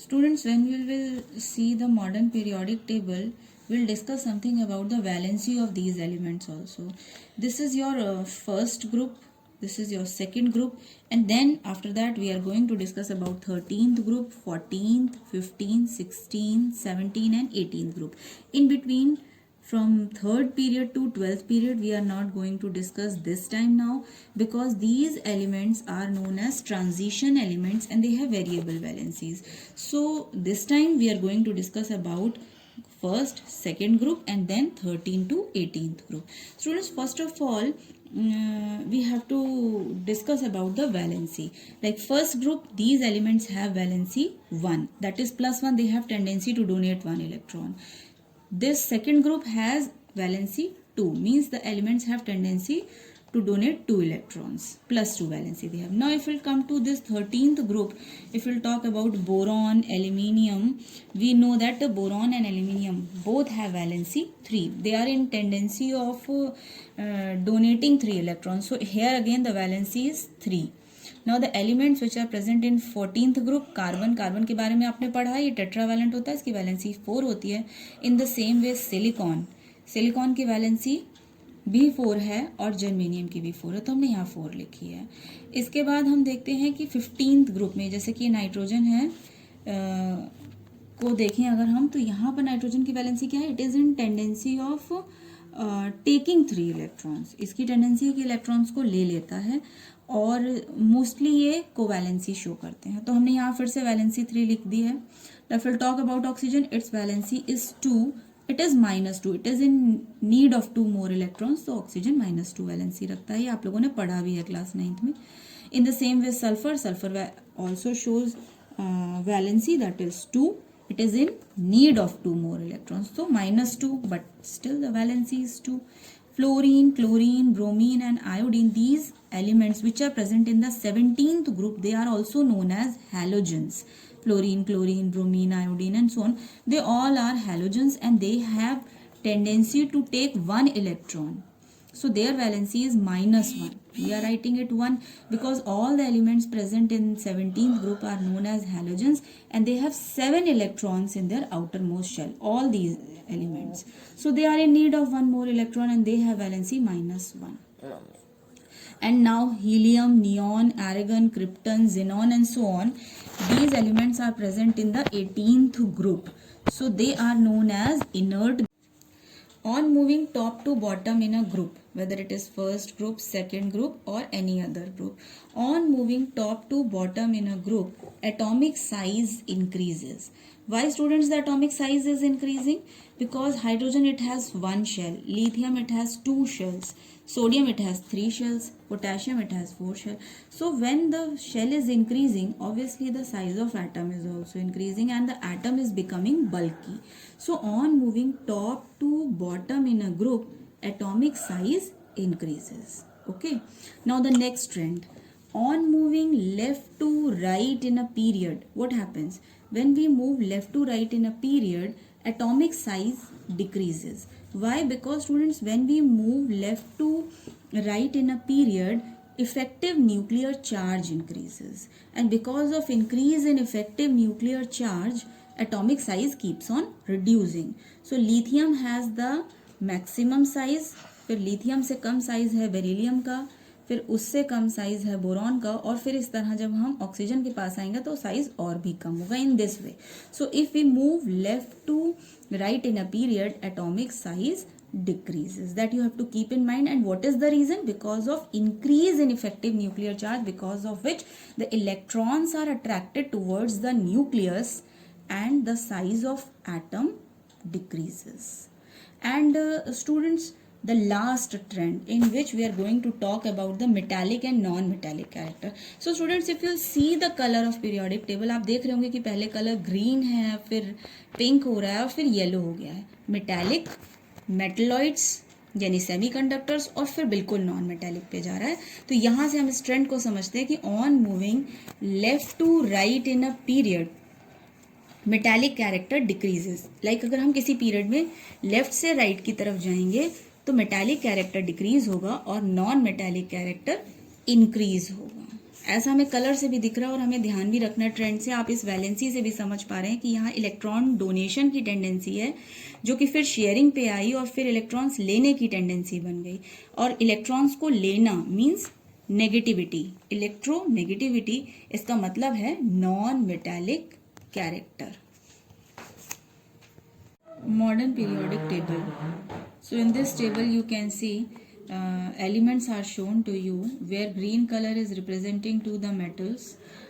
Students, when we will see the modern periodic table, we'll discuss something about the valency of these elements also. This is your first group, this is your second group, and then after that we are going to discuss about 13th group, 14th, 15th, 16th, 17th and 18th group. In between, from third period to 12th period, we are not going to discuss this time now, because these elements are known as transition elements and they have variable valencies. So this time we are going to discuss about first, second group and then 13th to 18th group. Students, first of all, we have to discuss about the valency. Like first group, these elements have valency 1, that is +1, they have tendency to donate 1 electron. This second group has valency 2, means the elements have tendency to donate 2 electrons, +2 valency they have. Now if we'll come to this 13th group, if we'll talk about boron, aluminium, we know that the boron and aluminium both have valency 3. They are in tendency of donating 3 electrons. So here again the valency is 3. Now the elements which are present in 14th group, carbon के बारे में आपने पढ़ा, ये tetravalent होता है, इसकी valency 4 होती है. इन द सेम वे सिलिकॉन की वैलेंसी भी 4 है और जर्मेनियम की भी 4 है, तो हमने यहाँ 4 लिखी है. इसके बाद हम देखते हैं कि 15th ग्रुप में, जैसे कि नाइट्रोजन है को देखें अगर हम, तो यहाँ पर नाइट्रोजन की वैलेंसी क्या है? It is in tendency of taking 3 electrons. इसकी टेंडेंसी है कि इलेक्ट्रॉन्स को ले लेता है और मोस्टली ये कोवैलेंसी शो करते हैं. तो हमने यहाँ फिर से वैलेंसी 3 लिख दी है. If will talk about oxygen, it's valency is 2, it is -2, it is in need of 2 more electrons. तो ऑक्सीजन -2 वैलेंसी रखता है, ये आप लोगों ने पढ़ा भी है क्लास 9th में. इन the same way sulphur also shows valency that is 2, it is in need of 2 more electrons, so -2, but still the valency is 2. Fluorine, chlorine, bromine and iodine, these elements which are present in the 17th group, they are also known as halogens. Fluorine, chlorine, bromine, iodine and so on, they all are halogens and they have tendency to take 1 electron. So their valency is -1. We are writing it 1 because all the elements present in 17th group are known as halogens and they have 7 electrons in their outermost shell, all these elements. So they are in need of 1 more electron and they have valency -1. And now helium, neon, argon, krypton, xenon and so on, these elements are present in the 18th group. So they are known as inert. On moving top to bottom in a group, whether it is first group, second group or any other group, on moving top to bottom in a group, atomic size increases. Why, students, the atomic size is increasing? Because hydrogen, it has 1 shell, lithium, it has 2 shells, sodium, it has 3 shells, potassium, it has 4 shells. So when the shell is increasing, obviously the size of atom is also increasing and the atom is becoming bulky. So on moving top to bottom in a group, atomic size increases. Okay. Now the next trend, on moving left to right in a period, what happens? When we move left to right in a period, atomic size decreases. Why? Because, students, when we move left to right in a period, effective nuclear charge increases, and because of increase in effective nuclear charge, atomic size keeps on reducing. So lithium has the maximum size, फिर lithium से कम size है beryllium का, फिर उससे कम size है boron का, और फिर इस तरह जब हम ऑक्सीजन के पास आएंगे तो साइज और भी कम होगा. In this way, so if we move left to right in a period, atomic size decreases. That you have to keep in mind. And what is the reason? Because of increase in effective nuclear charge, because of which the electrons are attracted towards the nucleus and the size of atom decreases. And students, the last trend in which we are going to talk about the metallic and non-metallic character. So students, if you see the color of periodic table, आप देख रहे होंगे कि पहले colour green है, फिर pink हो रहा है और फिर येलो हो गया है. मेटालिक, मेटलॉइड्स यानी सेमीकंडक्टर्स, और फिर बिल्कुल नॉन मेटालिक पे जा रहा है. तो यहाँ से हम इस ट्रेंड को समझते हैं कि on moving left to right in a period, metallic character decreases. Like अगर हम किसी पीरियड में लेफ्ट से राइट की तरफ जाएंगे तो मेटालिक कैरेक्टर डिक्रीज होगा और नॉन मेटालिक कैरेक्टर इंक्रीज होगा. ऐसा हमें कलर से भी दिख रहा है और हमें ध्यान भी रखना है ट्रेंड से। आप इस वैलेंसी से भी समझ पा रहे हैं कि यहाँ इलेक्ट्रॉन डोनेशन की टेंडेंसी है, जो कि फिर शेयरिंग पे आई और फिर इलेक्ट्रॉन्स लेने की टेंडेंसी बन गई। और इलेक्ट्रॉन्स को लेना मीन्स नेगेटिविटी, इलेक्ट्रोनेगेटिविटी, इसका मतलब है non metallic character. Modern periodic table. So in this table you can see elements are shown to you, where green color is representing to the metals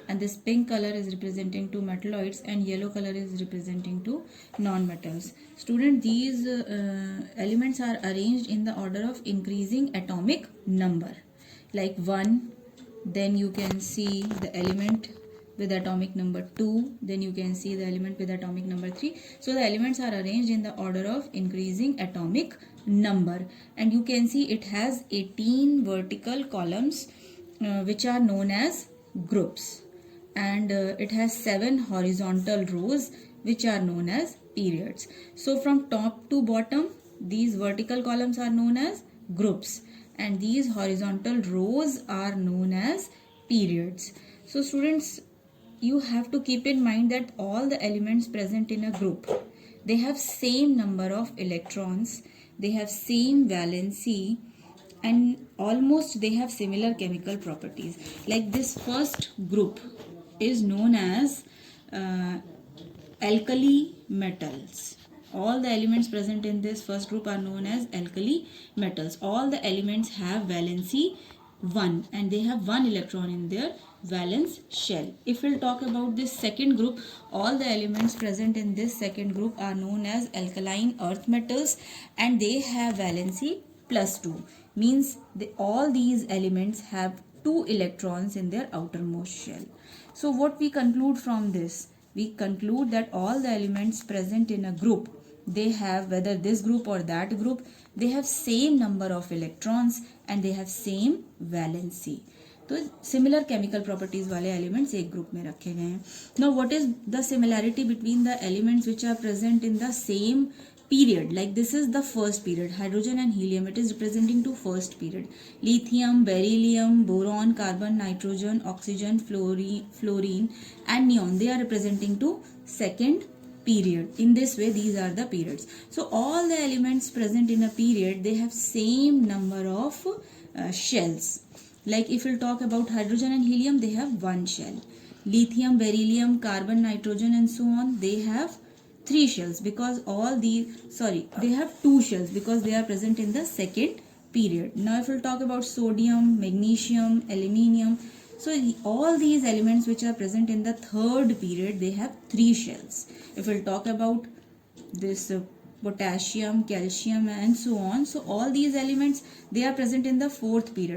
and this pink color is representing to metalloids and yellow color is representing to non-metals. Student, these elements are arranged in the order of increasing atomic number, like 1, then you can see the element with atomic number 2, then you can see the element with atomic number 3. So the elements are arranged in the order of increasing atomic number, and you can see it has 18 vertical columns which are known as groups, and it has 7 horizontal rows which are known as periods. So from top to bottom, these vertical columns are known as groups and these horizontal rows are known as periods. So students, you have to keep in mind that all the elements present in a group, they have same number of electrons, they have same valency, and almost they have similar chemical properties. Like this first group is known as alkali metals. All the elements present in this first group are known as alkali metals. All the elements have valency 1 and they have 1 electron in their valence shell. If we'll talk about this second group, all the elements present in this second group are known as alkaline earth metals and they have valency +2. Means all these elements have 2 electrons in their outermost shell. So what we conclude from this? We conclude that all the elements present in a group, they have, whether this group or that group, they have same number of electrons and they have same valency. तो similar chemical properties वाले elements एक group में रखे गए हैं. Now what is the similarity between the elements which are present in the same period? Like this is the first period, hydrogen and helium, it is representing to first period. Lithium, beryllium, boron, carbon, nitrogen, oxygen, fluorine and neon, they are representing to second period. In this way these are the periods. So all the elements present in a period, they have same number of shells. Like if we'll talk about hydrogen and helium, they have 1 shell. Lithium, beryllium, carbon, nitrogen and so on, they have 3 shells because all these, they have 2 shells because they are present in the second period. Now if we'll talk about sodium, magnesium, aluminium, so all these elements which are present in the third period, they have 3 shells. If we'll talk about this potassium, calcium and so on, so all these elements, they are present in the fourth period.